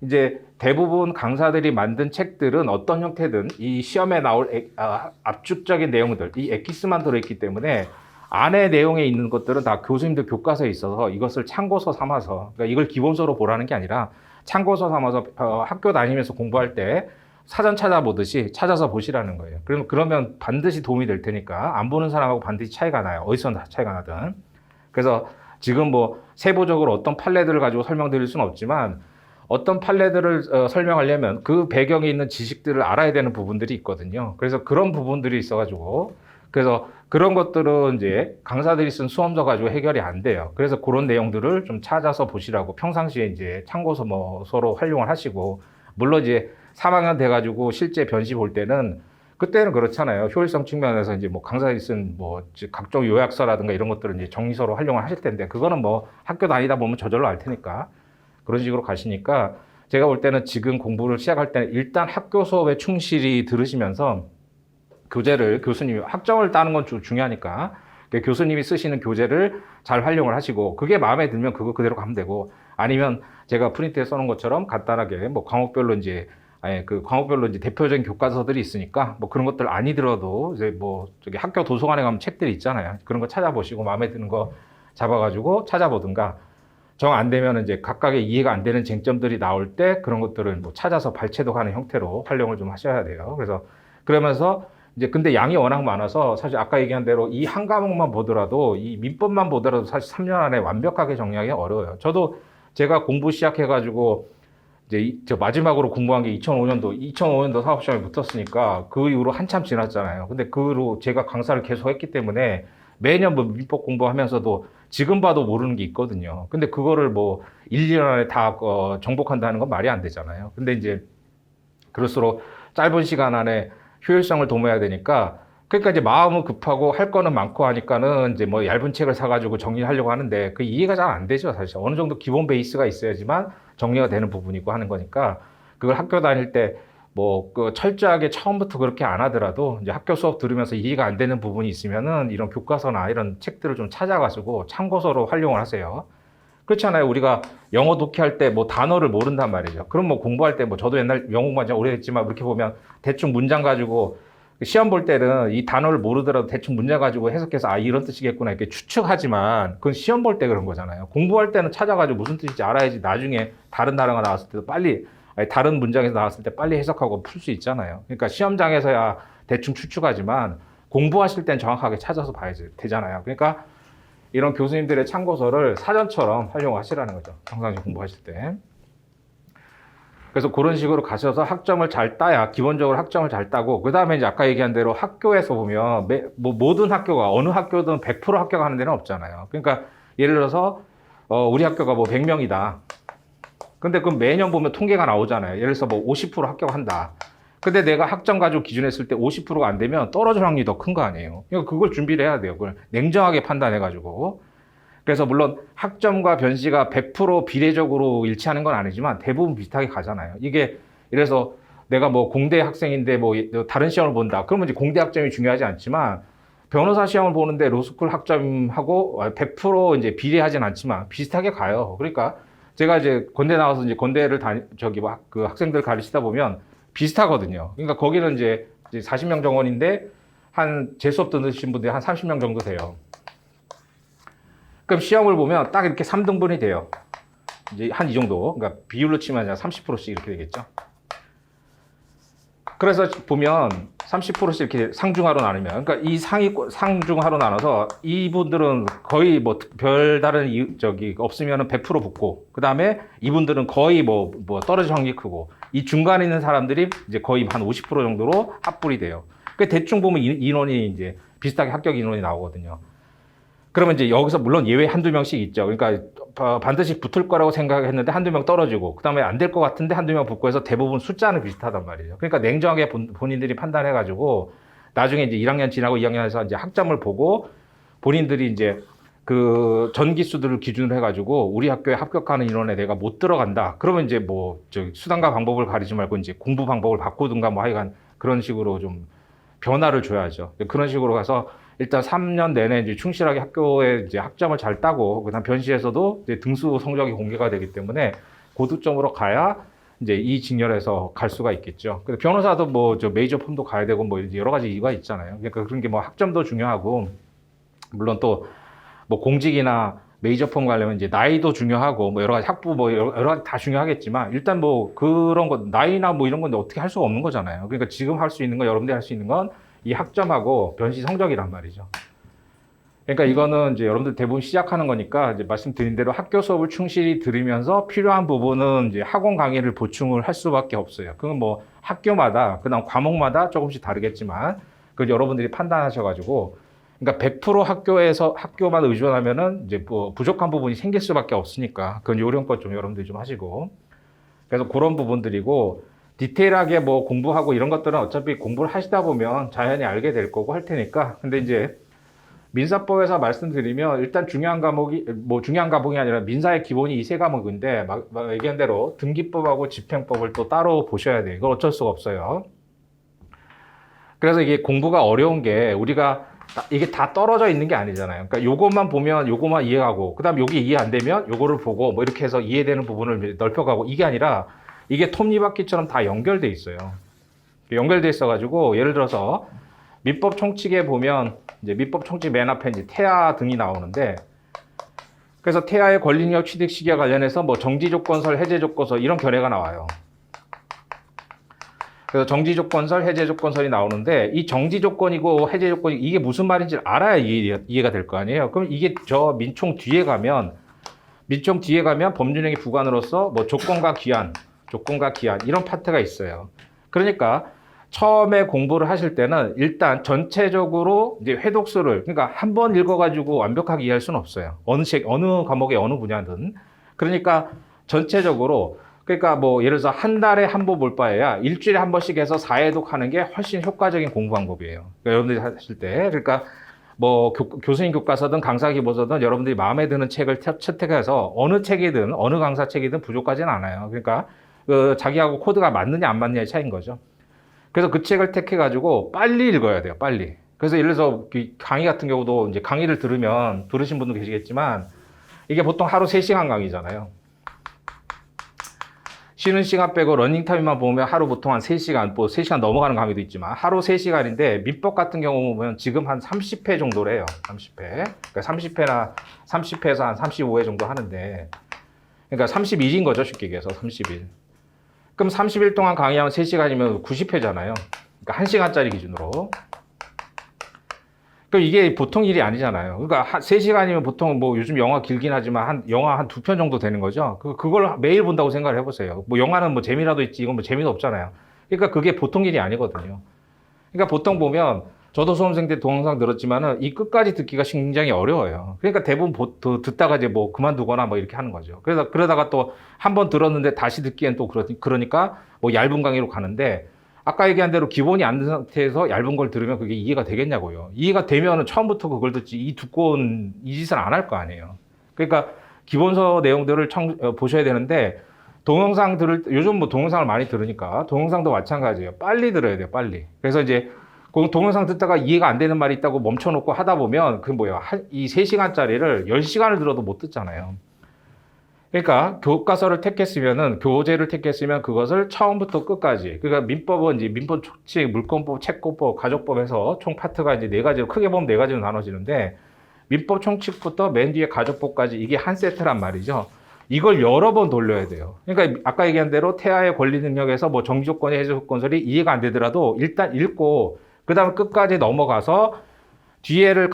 이제 대부분 강사들이 만든 책들은 어떤 형태든 이 시험에 나올 압축적인 내용들, 이 엑기스만 들어있기 때문에 안에 내용에 있는 것들은 다 교수님들 교과서에 있어서 이것을 참고서 삼아서, 그러니까 이걸 기본서로 보라는 게 아니라 참고서 삼아서 학교 다니면서 공부할 때 사전 찾아보듯이 찾아서 보시라는 거예요. 그러면 반드시 도움이 될 테니까 안 보는 사람하고 반드시 차이가 나요. 어디서 차이가 나든. 그래서 지금 뭐 세부적으로 어떤 판례들을 가지고 설명드릴 수는 없지만 어떤 판례들을 설명하려면 그 배경에 있는 지식들을 알아야 되는 부분들이 있거든요. 그래서 그런 부분들이 있어가지고 그래서 그런 것들은 이제 강사들이 쓴 수험서 가지고 해결이 안 돼요. 그래서 그런 내용들을 좀 찾아서 보시라고 평상시에 이제 참고서 뭐 서로 활용을 하시고 물론 이제 3학년 돼가지고 실제 변시 볼 때는 그때는 그렇잖아요. 효율성 측면에서 이제 뭐 강사들이 쓴 뭐 각종 요약서라든가 이런 것들을 이제 정리서로 활용을 하실 텐데 그거는 뭐 학교 다니다 보면 저절로 알 테니까 그런 식으로 가시니까 제가 볼 때는 지금 공부를 시작할 때는 일단 학교 수업에 충실히 들으시면서 교재를 교수님이 학점을 따는 건 중요하니까 교수님이 쓰시는 교재를 잘 활용을 하시고 그게 마음에 들면 그거 그대로 가면 되고 아니면 제가 프린트에 써놓은 것처럼 간단하게 뭐 과목별로 이제 그 과목별로 이제 대표적인 교과서들이 있으니까 뭐 그런 것들 아니더라도 이제 뭐 저기 학교 도서관에 가면 책들이 있잖아요. 그런 거 찾아보시고 마음에 드는 거 잡아가지고 찾아보든가 정 안 되면 이제 각각의 이해가 안 되는 쟁점들이 나올 때 그런 것들을 뭐 찾아서 발췌독하는 형태로 활용을 좀 하셔야 돼요. 그래서 그러면서 이제 근데 양이 워낙 많아서 사실 아까 얘기한 대로 이 한 과목만 보더라도 이 민법만 보더라도 사실 3년 안에 완벽하게 정리하기 어려워요. 저도 제가 공부 시작해가지고 이제 저 마지막으로 공부한 게 2005년도 사법시험에 붙었으니까 그 이후로 한참 지났잖아요. 근데 그 후로 제가 강사를 계속 했기 때문에 매년 뭐 민법 공부하면서도 지금 봐도 모르는 게 있거든요. 근데 그거를 뭐 1, 2년 안에 다 정복한다는 건 말이 안 되잖아요. 근데 이제 그럴수록 짧은 시간 안에 효율성을 도모해야 되니까 그러니까 이제 마음은 급하고 할 거는 많고 하니까는 이제 뭐 얇은 책을 사가지고 정리하려고 하는데 그 이해가 잘 안 되죠. 사실 어느 정도 기본 베이스가 있어야지만 정리가 되는 부분이고 하는 거니까 그걸 학교 다닐 때 뭐 그 철저하게 처음부터 그렇게 안 하더라도 이제 학교 수업 들으면서 이해가 안 되는 부분이 있으면은 이런 교과서나 이런 책들을 좀 찾아가지고 참고서로 활용을 하세요. 그렇잖아요. 우리가 영어 독해할 때 뭐 단어를 모른단 말이죠. 그럼 뭐 공부할 때 뭐 저도 옛날 영어 공부한 지 오래됐지만 이렇게 보면 대충 문장 가지고 시험 볼 때는 이 단어를 모르더라도 대충 문장 가지고 해석해서 아 이런 뜻이겠구나 이렇게 추측하지만 그건 시험 볼 때 그런 거잖아요. 공부할 때는 찾아가지고 무슨 뜻인지 알아야지 나중에 다른 단어가 나왔을 때도 빨리 다른 문장에서 나왔을 때 빨리 해석하고 풀 수 있잖아요. 그러니까 시험장에서야 대충 추측하지만 공부하실 땐 정확하게 찾아서 봐야 되잖아요. 그러니까 이런 교수님들의 참고서를 사전처럼 활용하시라는 거죠. 평상시 공부하실 때. 그래서 그런 식으로 가셔서 학점을 잘 따야 기본적으로 학점을 잘 따고 그 다음에 이제 아까 얘기한 대로 학교에서 보면 뭐 모든 학교가 어느 학교든 100% 합격하는 데는 없잖아요. 그러니까 예를 들어서 우리 학교가 뭐 100명이다. 근데 그럼 매년 보면 통계가 나오잖아요. 예를 들어서 뭐 50% 합격한다. 근데 내가 학점 가지고 기준했을 때 50%가 안 되면 떨어질 확률이 더 큰 거 아니에요. 그러니까 그걸 준비를 해야 돼요. 그걸 냉정하게 판단해가지고. 그래서 물론 학점과 변시가 100% 비례적으로 일치하는 건 아니지만 대부분 비슷하게 가잖아요. 이게 이래서 내가 뭐 공대 학생인데 뭐 다른 시험을 본다. 그러면 이제 공대 학점이 중요하지 않지만 변호사 시험을 보는데 로스쿨 학점하고 100% 이제 비례하진 않지만 비슷하게 가요. 그러니까 제가 이제 건대 나와서 이제 건대를 그 학생들 가르치다 보면 비슷하거든요. 그러니까 거기는 이제 40명 정원인데 한 제 수업 듣으신 분들이 한 30명 정도 돼요. 그럼 시험을 보면 딱 이렇게 3등분이 돼요. 이제 한 이 정도. 그러니까 비율로 치면 30%씩 이렇게 되겠죠. 그래서 보면 30%씩 이렇게 상중하로 나누면, 그러니까 이 상중하로 나눠서 이분들은 거의 뭐 별다른 없으면 100% 붙고, 그 다음에 이분들은 거의 뭐 떨어질 확률이 크고, 이 중간에 있는 사람들이 이제 거의 한 50% 정도로 합불이 돼요. 그 대충 보면 인원이 이제 비슷하게 합격 인원이 나오거든요. 그러면 이제 여기서 물론 예외 한두 명씩 있죠. 그러니까 반드시 붙을 거라고 생각했는데 한두 명 떨어지고, 그 다음에 안 될 것 같은데 한두 명 붙고 해서 대부분 숫자는 비슷하단 말이에요. 그러니까 냉정하게 본인들이 판단해가지고 나중에 이제 1학년 지나고 2학년에서 이제 학점을 보고 본인들이 이제 그 전기수들을 기준으로 해가지고 우리 학교에 합격하는 인원에 내가 못 들어간다. 그러면 이제 뭐 수단과 방법을 가리지 말고 이제 공부 방법을 바꾸든가 뭐 하여간 그런 식으로 좀 변화를 줘야죠. 그런 식으로 가서 일단 3년 내내 이제 충실하게 학교에 이제 학점을 잘 따고 그다음 변시에서도 이제 등수 성적이 공개가 되기 때문에 고득점으로 가야 이제 이 직렬에서 갈 수가 있겠죠. 근데 변호사도 뭐 저 메이저 펌도 가야 되고 뭐 여러 가지 이유가 있잖아요. 그러니까 그런 게 뭐 학점도 중요하고 물론 또 뭐 공직이나 메이저 펌 가려면 이제 나이도 중요하고 뭐 여러 가지 학부 뭐 여러 가지 다 중요하겠지만 일단 뭐 그런 거 나이나 뭐 이런 건 어떻게 할 수가 없는 거잖아요. 그러니까 지금 할 수 있는 거 여러분들이 할 수 있는 건 이 학점하고 변시 성적이란 말이죠. 그러니까 이거는 이제 여러분들 대부분 시작하는 거니까 이제 말씀드린 대로 학교 수업을 충실히 들으면서 필요한 부분은 이제 학원 강의를 보충을 할 수밖에 없어요. 그건 뭐 학교마다 그다음 과목마다 조금씩 다르겠지만 그 여러분들이 판단하셔가지고 그러니까 100% 학교에서 학교만 의존하면은 이제 뭐 부족한 부분이 생길 수밖에 없으니까 그건 요령껏 좀 여러분들이 좀 하시고 그래서 그런 부분들이고 디테일하게 뭐 공부하고 이런 것들은 어차피 공부를 하시다 보면 자연히 알게 될 거고 할 테니까 근데 이제 민사법에서 말씀드리면 일단 중요한 과목이 뭐 중요한 과목이 아니라 민사의 기본이 이 세 과목인데 막 얘기한 대로 등기법하고 집행법을 또 따로 보셔야 돼요. 이건 어쩔 수가 없어요. 그래서 이게 공부가 어려운 게 우리가 이게 다 떨어져 있는 게 아니잖아요. 그러니까 요것만 보면 요것만 이해하고 그다음 요게 이해 안 되면 요거를 보고 뭐 이렇게 해서 이해되는 부분을 넓혀가고 이게 아니라 이게 톱니바퀴처럼 다 연결돼 있어요. 연결돼 있어가지고 예를 들어서 민법 총칙에 보면 이제 민법 총칙 맨 앞에 이제 태아 등이 나오는데 그래서 태아의 권리능력 취득 시기와 관련해서 뭐 정지조건설, 해제조건설 이런 견해가 나와요. 그래서 정지조건설, 해제조건설이 나오는데 이 정지조건이고 해제조건이 이게 무슨 말인지 알아야 이해가 될 거 아니에요. 그럼 이게 저 민총 뒤에 가면 법률행위 부관으로서 뭐 조건과 기한 이런 파트가 있어요. 그러니까 처음에 공부를 하실 때는 일단 전체적으로 이제 회독수를 그러니까 한 번 읽어가지고 완벽하게 이해할 수는 없어요. 어느 과목의 어느 분야든. 그러니까 전체적으로 그러니까 뭐 예를 들어서 한 달에 한 번 볼 바에야 일주일에 한 번씩 해서 4회독 하는 게 훨씬 효과적인 공부 방법이에요. 그러니까 여러분들이 하실 때 그러니까 뭐 교수님 교과서든 강사 기보서든 여러분들이 마음에 드는 책을 채택해서 어느 책이든 어느 강사 책이든 부족하진 않아요. 그러니까 그 자기하고 코드가 맞느냐 안 맞느냐의 차이인 거죠. 그래서 그 책을 택해가지고 빨리 읽어야 돼요, 빨리. 그래서 예를 들어서 강의 같은 경우도 이제 강의를 들으신 분도 계시겠지만 이게 보통 하루 3시간 강의잖아요. 쉬는 시간 빼고 러닝타임만 보면 하루 보통 한 3시간, 뭐 3시간 넘어가는 강의도 있지만 하루 3시간인데 민법 같은 경우 보면 지금 한 30회 정도래요. 30회. 그러니까 30회에서 한 35회 정도 하는데 그러니까 32인 거죠, 쉽게 얘기해서 30일. 그럼 30일 동안 강의하면 3시간이면 90회잖아요. 그러니까 1시간짜리 기준으로. 그럼 이게 보통 일이 아니잖아요. 그러니까 3시간이면 보통 뭐 요즘 영화 길긴 하지만 영화 한 2편 정도 되는 거죠. 그걸 매일 본다고 생각을 해보세요. 뭐 영화는 뭐 재미라도 있지, 이건 뭐 재미도 없잖아요. 그러니까 그게 보통 일이 아니거든요. 그러니까 보통 보면 저도 수험생 때 동영상 들었지만은 이 끝까지 듣기가 굉장히 어려워요. 그러니까 대부분 듣다가 이제 뭐 그만두거나 뭐 이렇게 하는 거죠. 그래서 그러다가 또 한 번 들었는데 다시 듣기엔 또 그러니까 뭐 얇은 강의로 가는데 아까 얘기한 대로 기본이 안 된 상태에서 얇은 걸 들으면 그게 이해가 되겠냐고요. 이해가 되면은 처음부터 그걸 듣지 이 두꺼운 이 짓을 안 할 거 아니에요. 그러니까 기본서 내용들을 보셔야 되는데 동영상 요즘 뭐 동영상을 많이 들으니까 동영상도 마찬가지예요. 빨리 들어야 돼요, 빨리. 그래서 이제 동영상 듣다가 이해가 안 되는 말이 있다고 멈춰놓고 하다 보면 이 3시간짜리를 10시간을 들어도 못 듣잖아요. 그러니까 교과서를 택했으면은 교재를 택했으면 그것을 처음부터 끝까지 그러니까 민법은 이제 민법 총칙, 물권법, 채권법, 가족법에서 총 파트가 이제 4가지로 크게 보면 4가지로 나눠지는데 민법 총칙부터 맨 뒤에 가족법까지 이게 한 세트란 말이죠. 이걸 여러 번 돌려야 돼요. 그러니까 아까 얘기한 대로 태아의 권리 능력에서 뭐 정지조건이 해제조건설이 이해가 안 되더라도 일단 읽고 그 다음 끝까지 넘어가서 뒤에를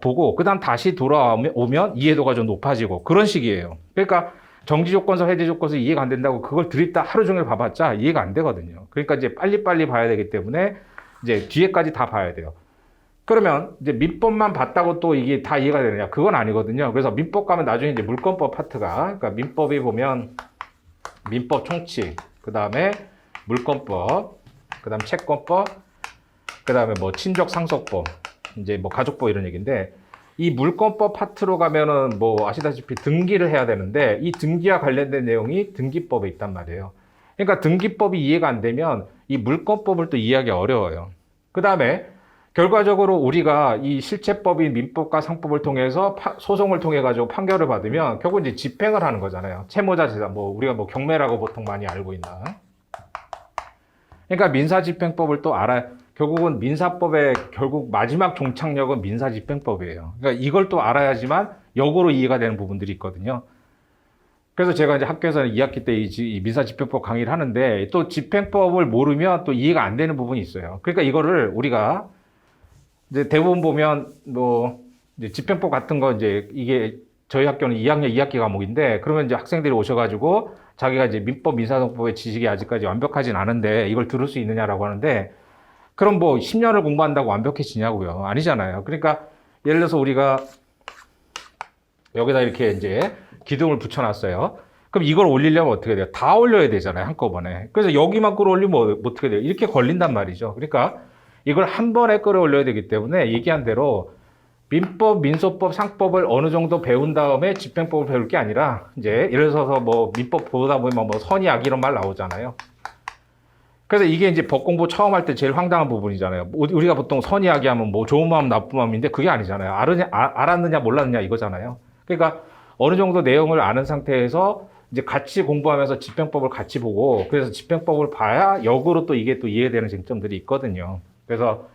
보고 그 다음 다시 돌아오면 이해도가 좀 높아지고 그런 식이에요. 그러니까 정지조건서, 해제조건서 이해가 안 된다고 그걸 들이다 하루 종일 봐봤자 이해가 안 되거든요. 그러니까 이제 빨리빨리 봐야 되기 때문에 이제 뒤에까지 다 봐야 돼요. 그러면 이제 민법만 봤다고 또 이게 다 이해가 되느냐? 그건 아니거든요. 그래서 민법 가면 나중에 이제 물권법 파트가 그러니까 민법이 보면 민법 총칙, 그 다음에 물권법, 그 다음 채권법, 그 다음에 뭐 친족 상속법, 이제 뭐 가족법 이런 얘기인데 이 물권법 파트로 가면은 뭐 아시다시피 등기를 해야 되는데 이 등기와 관련된 내용이 등기법에 있단 말이에요. 그러니까 등기법이 이해가 안 되면 이 물권법을 또 이해하기 어려워요. 그 다음에 결과적으로 우리가 이 실체법인 민법과 상법을 통해서 소송을 통해 가지고 판결을 받으면 결국 이제 집행을 하는 거잖아요. 채무자 재산, 뭐 우리가 뭐 경매라고 보통 많이 알고 있나. 그러니까 민사집행법을 또 알아야, 결국은 민사법의 결국 마지막 종착역은 민사집행법이에요. 그러니까 이걸 또 알아야지만 역으로 이해가 되는 부분들이 있거든요. 그래서 제가 이제 학교에서는 2학기 때 이 민사집행법 강의를 하는데 또 집행법을 모르면 또 이해가 안 되는 부분이 있어요. 그러니까 이거를 우리가 이제 대부분 보면 뭐 이제 집행법 같은 거 이제 이게 저희 학교는 2학년 2학기 과목인데 그러면 이제 학생들이 오셔가지고 자기가 이제 민법 민사소송법의 지식이 아직까지 완벽하진 않은데 이걸 들을 수 있느냐라고 하는데 그럼 뭐 10년을 공부한다고 완벽해지냐고요? 아니잖아요. 그러니까 예를 들어서 우리가 여기다 이렇게 이제 기둥을 붙여놨어요. 그럼 이걸 올리려면 어떻게 돼요? 다 올려야 되잖아요, 한꺼번에. 그래서 여기만 끌어올리면 뭐 어떻게 돼요? 이렇게 걸린단 말이죠. 그러니까 이걸 한 번에 끌어올려야 되기 때문에 얘기한 대로 민법, 민소법, 상법을 어느 정도 배운 다음에 집행법을 배울 게 아니라 이제 예를 들어서 뭐 민법 보다 보면 뭐 선의 악 이런 말 나오잖아요. 그래서 이게 이제 법 공부 처음 할 때 제일 황당한 부분이잖아요. 우리가 보통 선의 악이 하면 뭐 좋은 마음, 나쁜 마음인데 그게 아니잖아요. 알았느냐, 몰랐느냐 이거잖아요. 그러니까 어느 정도 내용을 아는 상태에서 이제 같이 공부하면서 집행법을 같이 보고 그래서 집행법을 봐야 역으로 또 이게 또 이해되는 쟁점들이 있거든요. 그래서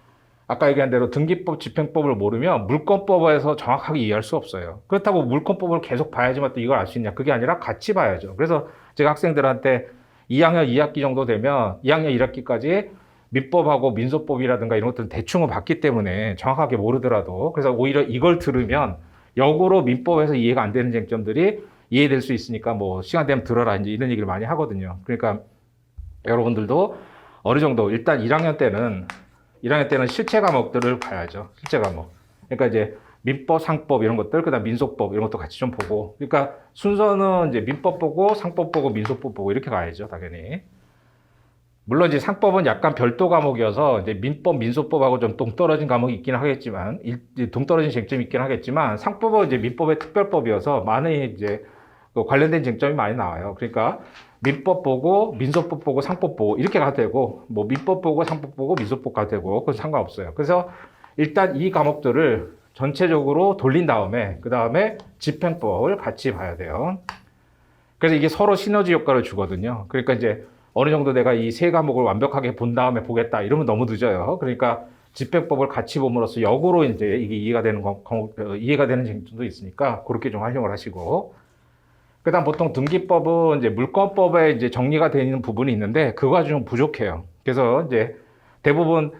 아까 얘기한 대로 등기법, 집행법을 모르면 물권법에서 정확하게 이해할 수 없어요. 그렇다고 물권법을 계속 봐야지만 또 이걸 알 수 있냐? 그게 아니라 같이 봐야죠. 그래서 제가 학생들한테 2학년 2학기 정도 되면 2학년 1학기까지 민법하고 민소법이라든가 이런 것들은 대충은 봤기 때문에 정확하게 모르더라도 그래서 오히려 이걸 들으면 역으로 민법에서 이해가 안 되는 쟁점들이 이해될 수 있으니까 뭐 시간 되면 들어라 이제 이런 얘기를 많이 하거든요. 그러니까 여러분들도 어느 정도 일단 1학년 때는 실체 과목들을 봐야죠. 실체 과목. 그러니까 이제 민법, 상법 이런 것들, 그다음 민소법 이런 것도 같이 좀 보고. 그러니까 순서는 이제 민법 보고, 상법 보고, 민소법 보고 이렇게 가야죠, 당연히. 물론 이제 상법은 약간 별도 과목이어서 이제 민법, 민소법하고 좀 동떨어진 과목이 있긴 하겠지만, 동떨어진 쟁점이 있긴 하겠지만, 상법은 이제 민법의 특별법이어서 많은 이제 관련된 쟁점이 많이 나와요. 그러니까 민법 보고 민소법 보고 상법 보고 이렇게 가도 되고 뭐 민법 보고 상법 보고 민소법 가도 되고 그건 상관없어요. 그래서 일단 이 과목들을 전체적으로 돌린 다음에 그 다음에 집행법을 같이 봐야 돼요. 그래서 이게 서로 시너지 효과를 주거든요. 그러니까 이제 어느 정도 내가 이 세 과목을 완벽하게 본 다음에 보겠다 이러면 너무 늦어요. 그러니까 집행법을 같이 봄으로써 역으로 이제 이게 이해가 되는 이해가 되는 쟁점도 있으니까 그렇게 좀 활용을 하시고. 그다음 보통 등기법은 이제 물권법에 이제 정리가 되어 있는 부분이 있는데 그거가 좀 부족해요. 그래서 이제 대부분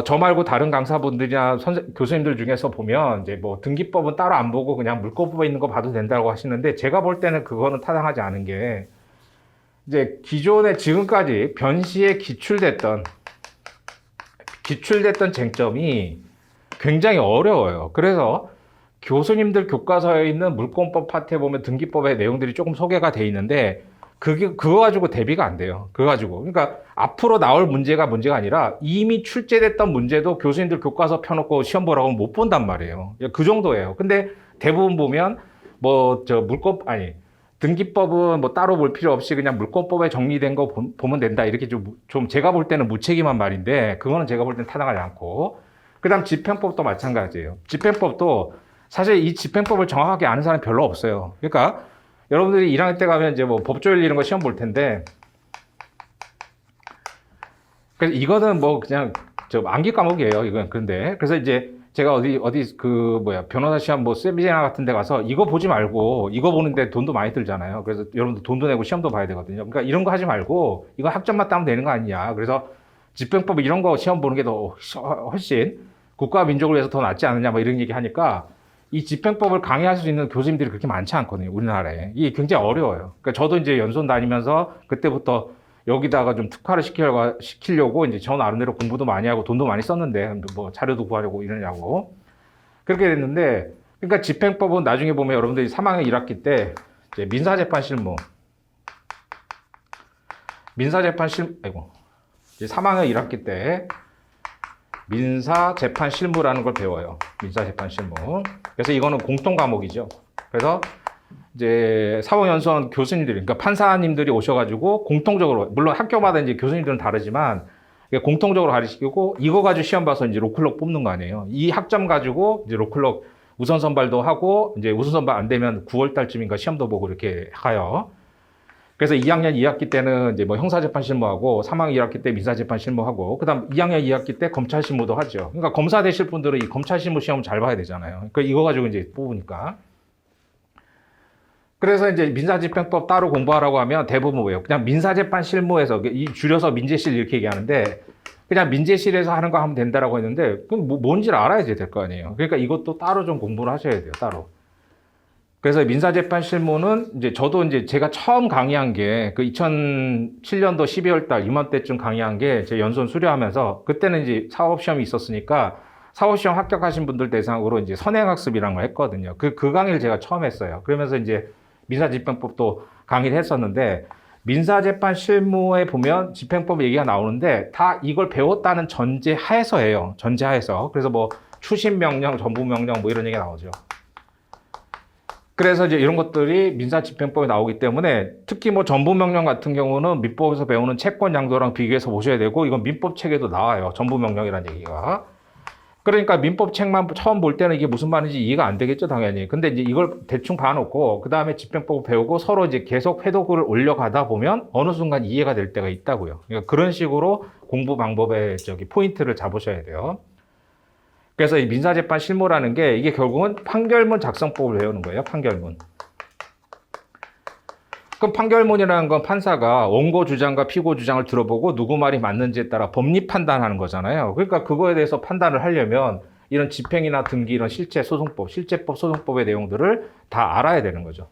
저 말고 다른 강사분들이나 교수님들 중에서 보면 이제 뭐 등기법은 따로 안 보고 그냥 물권법에 있는 거 봐도 된다고 하시는데 제가 볼 때는 그거는 타당하지 않은 게 이제 기존에 지금까지 변시에 기출됐던 쟁점이 굉장히 어려워요. 그래서 교수님들 교과서에 있는 물권법 파트에 보면 등기법의 내용들이 조금 소개가 돼 있는데 그거 가지고 대비가 안 돼요. 그거 가지고. 그러니까 앞으로 나올 문제가 문제가 이미 출제됐던 문제도 교수님들 교과서 펴놓고 시험 보라고 하면 못 본단 말이에요. 그 정도예요. 근데 대부분 보면 등기법은 뭐 따로 볼 필요 없이 그냥 물권법에 정리된 거 보면 된다. 이렇게 좀 제가 볼 때는 무책임한 말인데 그거는 제가 볼 때는 타당하지 않고. 그다음 집행법도 마찬가지예요. 집행법도 사실 이 집행법을 정확하게 아는 사람이 별로 없어요. 그러니까 여러분들이 1학년 때 가면 이제 뭐 법조일 이런 거 시험 볼 텐데 그래서 이거는 뭐 그냥 암기 과목이에요. 이건 근데 그래서 이제 제가 변호사 시험 뭐 세미나 같은 데 가서 이거 보지 말고 이거 보는데 돈도 많이 들잖아요. 그래서 여러분들 돈도 내고 시험도 봐야 되거든요. 그러니까 이런 거 하지 말고 이거 학점만 따면 되는 거 아니냐. 그래서 집행법 이런 거 시험 보는 게 더 훨씬 국가 민족을 위해서 더 낫지 않느냐 뭐 이런 얘기 하니까 이 집행법을 강의할 수 있는 교수님들이 그렇게 많지 않거든요, 우리나라에. 이게 굉장히 어려워요. 그러니까 저도 이제 연수원 다니면서 그때부터 여기다가 좀 특화를 시키려고 이제 저 나름대로 공부도 많이 하고 돈도 많이 썼는데 뭐 자료도 구하려고 이러냐고. 그렇게 됐는데, 그러니까 집행법은 나중에 보면 여러분들이 3학년 1학기 때 이제 민사재판 실무. 이제 3학년 1학기 때 민사재판실무라는 걸 배워요. 민사재판실무. 그래서 이거는 공통 과목이죠. 그래서 이제 사법연수원 교수님들이, 그러니까 판사님들이 오셔가지고 공통적으로, 물론 학교마다 이제 교수님들은 다르지만 공통적으로 가르치고 이거 가지고 시험 봐서 이제 로클럭 뽑는 거 아니에요. 이 학점 가지고 이제 로클럭 우선 선발도 하고, 이제 우선 선발 안 되면 9월 달쯤인가 시험도 보고 이렇게 가요. 그래서 2학년 2학기 때는 이제 뭐 형사재판 실무하고, 3학년 1학기 때 민사재판 실무하고, 그 다음 2학년 2학기 때 검찰 실무도 하죠. 그러니까 검사 되실 분들은 이 검찰 실무 시험 잘 봐야 되잖아요. 그러니까 이거 가지고 이제 뽑으니까. 그래서 이제 민사집행법 따로 공부하라고 하면 대부분 뭐예요? 그냥 민사재판 실무에서, 이 줄여서 민재실 이렇게 얘기하는데, 그냥 민재실에서 하는 거 하면 된다라고 했는데, 그럼 뭔지를 알아야 될 거 아니에요. 그러니까 이것도 따로 좀 공부를 하셔야 돼요, 따로. 그래서 민사재판 실무는 이제 저도 이제 제가 처음 강의한 게 그 2007년도 12월 달 이맘때쯤 강의한 게 제 연수원 수료하면서, 그때는 이제 사법시험이 있었으니까 사법시험 합격하신 분들 대상으로 이제 선행학습이라는 걸 했거든요. 그 강의를 제가 처음 했어요. 그러면서 이제 민사집행법도 강의를 했었는데, 민사재판 실무에 보면 집행법 얘기가 나오는데 다 이걸 배웠다는 전제 하에서 해요. 전제 하에서. 그래서 뭐 추심 명령, 전부 명령 뭐 이런 얘기가 나오죠. 그래서 이제 이런 것들이 민사집행법에 나오기 때문에, 특히 뭐 전부명령 같은 경우는 민법에서 배우는 채권 양도랑 비교해서 보셔야 되고, 이건 민법 책에도 나와요. 전부명령이라는 얘기가. 그러니까 민법 책만 처음 볼 때는 이게 무슨 말인지 이해가 안 되겠죠, 당연히. 근데 이제 이걸 대충 봐놓고, 그 다음에 집행법을 배우고 서로 이제 계속 회독을 올려가다 보면 어느 순간 이해가 될 때가 있다고요. 그러니까 그런 식으로 공부 방법의 포인트를 잡으셔야 돼요. 그래서 이 민사재판 실무라는 게 이게 결국은 판결문 작성법을 배우는 거예요. 판결문. 그럼 판결문이라는 건 판사가 원고 주장과 피고 주장을 들어보고 누구 말이 맞는지에 따라 법리 판단하는 거잖아요. 그러니까 그거에 대해서 판단을 하려면 이런 집행이나 등기, 이런 실제 소송법, 실제법, 소송법의 내용들을 다 알아야 되는 거죠.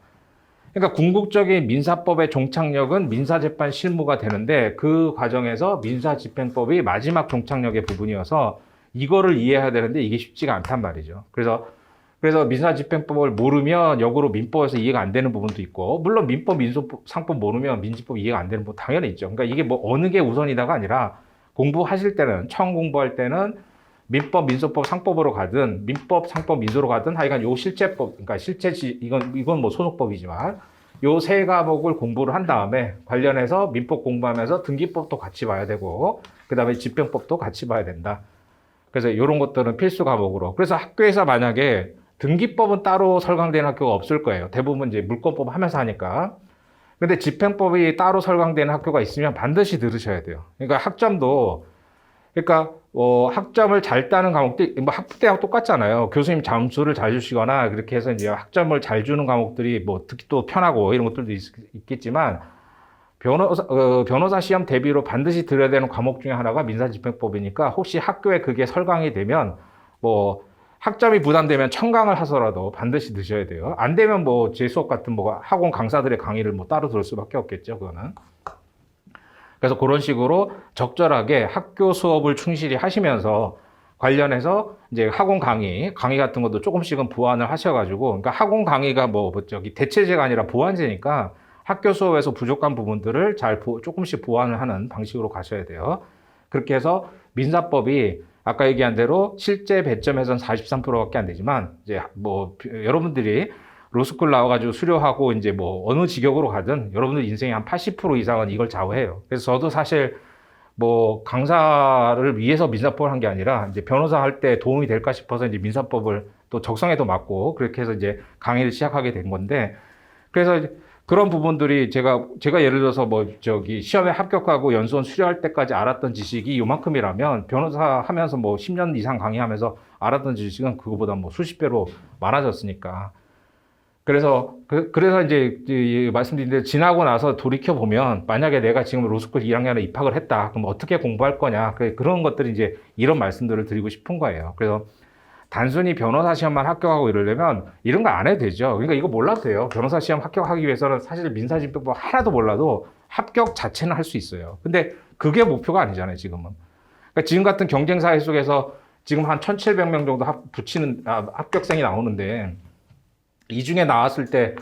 그러니까 궁극적인 민사법의 종착역은 민사재판 실무가 되는데, 그 과정에서 민사집행법이 마지막 종착역의 부분이어서 이거를 이해해야 되는데 이게 쉽지가 않단 말이죠. 그래서 민사집행법을 모르면 역으로 민법에서 이해가 안 되는 부분도 있고, 물론 민법, 민소법, 상법 모르면 민지법 이해가 안 되는 부분 당연히 있죠. 그러니까 이게 뭐 어느 게 우선이다가 아니라, 공부하실 때는, 처음 공부할 때는 민법, 민소법, 상법으로 가든 민법, 상법, 민소로 가든 하여간 요 실제법, 그러니까 이건 뭐 소송법이지만 요 세 과목을 공부를 한 다음에 관련해서 민법 공부하면서 등기법도 같이 봐야 되고, 그 다음에 집행법도 같이 봐야 된다. 그래서 이런 것들은 필수 과목으로. 그래서 학교에서 만약에 등기법은 따로 설강되는 학교가 없을 거예요. 대부분 이제 물권법 하면서 하니까. 근데 집행법이 따로 설강되는 학교가 있으면 반드시 들으셔야 돼요. 그러니까 학점도, 그러니까 학점을 잘 따는 과목들이 뭐 학부대하고 똑같잖아요. 교수님 잠수를 잘 주시거나 그렇게 해서 이제 학점을 잘 주는 과목들이 뭐 듣기 또 편하고 이런 것들도 있겠지만, 변호사 시험 대비로 반드시 들어야 되는 과목 중에 하나가 민사집행법이니까, 혹시 학교에 그게 설강이 되면 뭐 학점이 부담되면 첨강을 하서라도 반드시 드셔야 돼요. 안 되면 뭐 제 수업 같은 뭐 학원 강사들의 강의를 뭐 따로 들을 수밖에 없겠죠, 그거는. 그래서 그런 식으로 적절하게 학교 수업을 충실히 하시면서 관련해서 이제 학원 강의 같은 것도 조금씩은 보완을 하셔가지고, 그러니까 학원 강의가 대체제가 아니라 보완제니까 학교 수업에서 부족한 부분들을 조금씩 보완을 하는 방식으로 가셔야 돼요. 그렇게 해서 민사법이 아까 얘기한 대로 실제 배점에서는 43%밖에 안 되지만, 이제 뭐 여러분들이 로스쿨 나와가지고 수료하고 이제 뭐 어느 직역으로 가든 여러분들 인생의 한 80% 이상은 이걸 좌우해요. 그래서 저도 사실 뭐 강사를 위해서 민사법을 한 게 아니라, 이제 변호사 할 때 도움이 될까 싶어서 이제 민사법을 또 적성에도 맞고 그렇게 해서 이제 강의를 시작하게 된 건데, 그래서 그런 부분들이 제가 예를 들어서 뭐 시험에 합격하고 연수원 수료할 때까지 알았던 지식이 요만큼이라면, 변호사 하면서 뭐 10년 이상 강의하면서 알았던 지식은 그거보다 뭐 수십 배로 많아졌으니까. 그래서 이제 말씀드린 대로 지나고 나서 돌이켜 보면, 만약에 내가 지금 로스쿨 1학년에 입학을 했다, 그럼 어떻게 공부할 거냐, 그런 것들이 이제 이런 말씀들을 드리고 싶은 거예요. 그래서 단순히 변호사 시험만 합격하고 이러려면 이런 거 안 해도 되죠. 그러니까 이거 몰라도 돼요. 변호사 시험 합격하기 위해서는 사실 민사집행법 하나도 몰라도 합격 자체는 할 수 있어요. 근데 그게 목표가 아니잖아요, 지금은. 그러니까 지금 같은 경쟁사회 속에서 지금 한 1,700명 정도 합격생이 나오는데, 이 중에 나왔을 때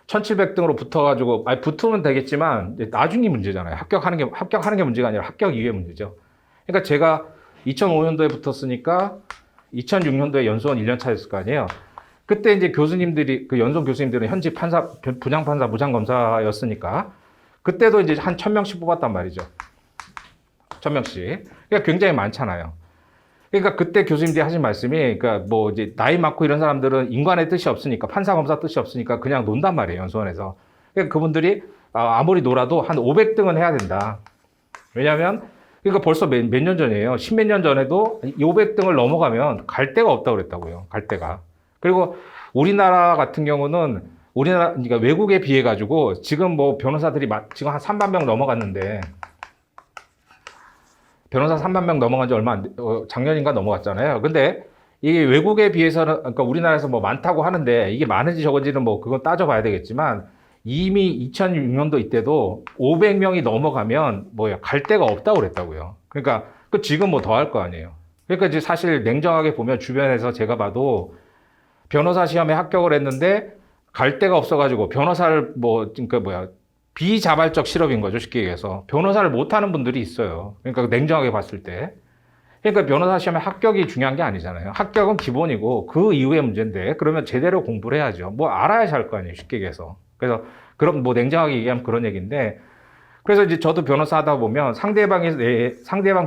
1,700등으로 붙어가지고, 붙으면 되겠지만 나중이 문제잖아요. 합격하는 게 문제가 아니라 합격 이후의 문제죠. 그러니까 제가 2005년도에 붙었으니까 2006년도에 연수원 1년 차였을 거 아니에요. 그때 이제 교수님들이, 그 연수원 교수님들은 현직 판사, 부장판사, 부장검사였으니까 그때도 이제 한 1000명씩 뽑았단 말이죠. 1000명씩. 그러니까 굉장히 많잖아요. 그러니까 그때 교수님들이 하신 말씀이, 그러니까 뭐 이제 나이 많고 이런 사람들은 인간의 뜻이 없으니까, 판사, 검사 뜻이 없으니까 그냥 논단 말이에요, 연수원에서. 그러니까 그분들이 아무리 놀아도 한 500등은 해야 된다. 왜냐면, 그러니까 벌써 몇 년 전이에요. 십몇 년 전에도 500등을 넘어가면 갈 데가 없다고 그랬다고요. 갈 데가. 그리고 우리나라 같은 경우는 그러니까 외국에 비해 가지고 지금 뭐 변호사들이 지금 한 3만 명 넘어갔는데, 변호사 3만 명 넘어간 지 얼마 작년인가 넘어갔잖아요. 근데 이게 외국에 비해서는, 그러니까 우리나라에서 뭐 많다고 하는데 이게 많은지 적은지는 뭐 그건 따져봐야 되겠지만 이미 2006년도 이때도 500명이 넘어가면 뭐야 갈 데가 없다고 그랬다고요. 그러니까 그 지금 뭐 더 할 거 아니에요. 그러니까 이제 사실 냉정하게 보면 주변에서 제가 봐도 변호사 시험에 합격을 했는데 갈 데가 없어가지고 변호사를 뭐 그러니까 뭐야 비자발적 실업인 거죠, 쉽게 얘기해서. 변호사를 못하는 분들이 있어요. 그러니까 냉정하게 봤을 때. 그러니까 변호사 시험에 합격이 중요한 게 아니잖아요. 합격은 기본이고 그 이후의 문제인데 그러면 제대로 공부를 해야죠. 뭐 알아야지 할 거 아니에요, 쉽게 얘기해서. 그래서 그럼 뭐 냉정하게 얘기하면 그런 얘기인데, 그래서 이제 저도 변호사 하다 보면 상대방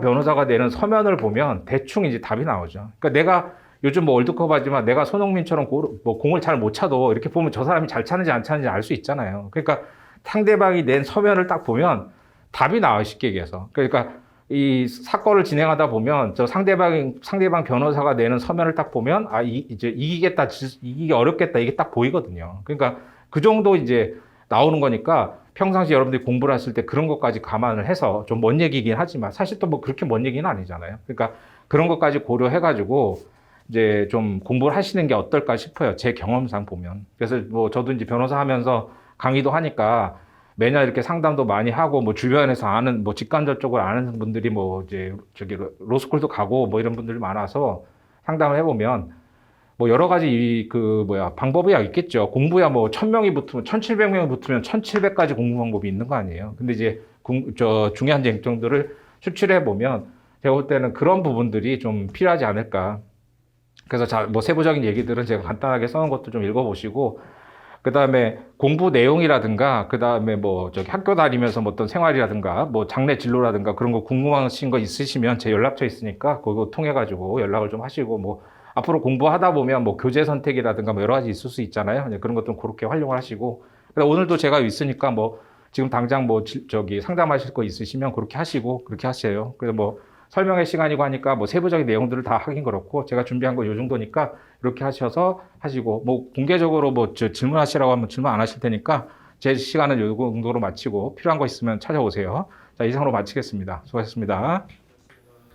변호사가 내는 서면을 보면 대충 이제 답이 나오죠. 그러니까 내가 요즘 뭐 월드컵 하지만 내가 손흥민처럼 뭐 공을 잘 못 차도 이렇게 보면 저 사람이 잘 차는지 안 차는지 알 수 있잖아요. 그러니까 상대방이 낸 서면을 딱 보면 답이 나와요, 쉽게 얘기해서. 그러니까 이 사건을 진행하다 보면 저 상대방 변호사가 내는 서면을 딱 보면 이제 이기기 어렵겠다, 이게 딱 보이거든요. 그러니까 그 정도 이제 나오는 거니까 평상시 여러분들이 공부를 했을 때 그런 것까지 감안을 해서, 좀 먼 얘기긴 하지만 사실 또 뭐 그렇게 먼 얘기는 아니잖아요. 그러니까 그런 것까지 고려해가지고 이제 좀 공부를 하시는 게 어떨까 싶어요, 제 경험상 보면. 그래서 뭐 저도 이제 변호사 하면서 강의도 하니까 매년 이렇게 상담도 많이 하고, 뭐 주변에서 아는, 뭐 직간접적으로 아는 분들이 뭐 이제 저기 로스쿨도 가고 뭐 이런 분들이 많아서 상담을 해보면 뭐 여러 가지 방법이 있겠죠. 공부야 뭐 1000명이 붙으면 1700명이 붙으면 1700가지 공부 방법이 있는 거 아니에요. 근데 이제 중요한 쟁점들을 추출해 보면 제가 볼 때는 그런 부분들이 좀 필요하지 않을까. 그래서 뭐 세부적인 얘기들은 제가 간단하게 써놓은 것도 좀 읽어보시고, 그 다음에 공부 내용이라든가, 그 다음에 뭐 저기 학교 다니면서 뭐 어떤 생활이라든가, 뭐 장래 진로라든가 그런 거 궁금하신 거 있으시면 제 연락처 있으니까 그거 통해가지고 연락을 좀 하시고, 뭐 앞으로 공부하다 보면 뭐 교재 선택이라든가 뭐 여러 가지 있을 수 있잖아요. 그런 것도 그렇게 활용을 하시고, 오늘도 제가 있으니까 뭐 지금 당장 뭐 저기 상담하실 거 있으시면 그렇게 하시고, 그렇게 하세요. 그래서 뭐 설명의 시간이고 하니까 뭐 세부적인 내용들을 다 하긴 그렇고 제가 준비한 거 요 정도니까 이렇게 하셔서 하시고, 뭐 공개적으로 뭐 질문하시라고 하면 질문 안 하실 테니까 제 시간은 요 정도로 마치고 필요한 거 있으면 찾아오세요. 자, 이상으로 마치겠습니다. 수고하셨습니다.